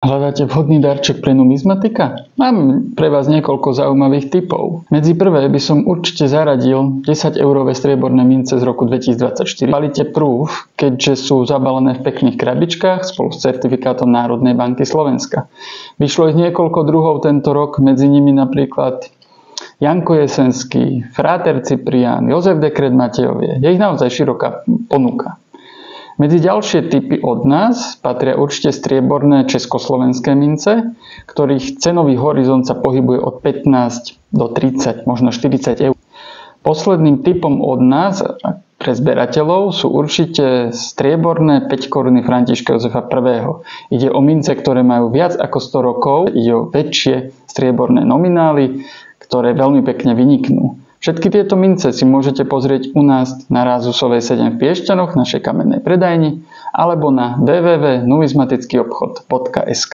Hľadáte vhodný darček pre numizmatika? Mám pre vás niekoľko zaujímavých tipov. Medzi prvé by som určite zaradil 10-eurové strieborné mince z roku 2024. Quality proof, keďže sú zabalené v pekných krabičkách spolu s certifikátom Národnej banky Slovenska. Vyšlo ich niekoľko druhov tento rok, medzi nimi napríklad Janko Jesenský, Fráter Ciprián, Jozef Dekret Matejovie. Je ich naozaj široká ponuka. Medzi ďalšie typy od nás patria určite strieborné československé mince, ktorých cenový horizont sa pohybuje od 15 do 30, možno 40 eur. Posledným typom od nás pre zberateľov sú určite strieborné 5 koruny Františka Jozefa I. Ide o mince, ktoré majú viac ako 100 rokov, ide o väčšie strieborné nominály, ktoré veľmi pekne vyniknú. Všetky tieto mince si môžete pozrieť u nás na Rázusovej 7 v Piešťanoch, našej kamennej predajni, alebo na www.numizmatickýobchod.sk.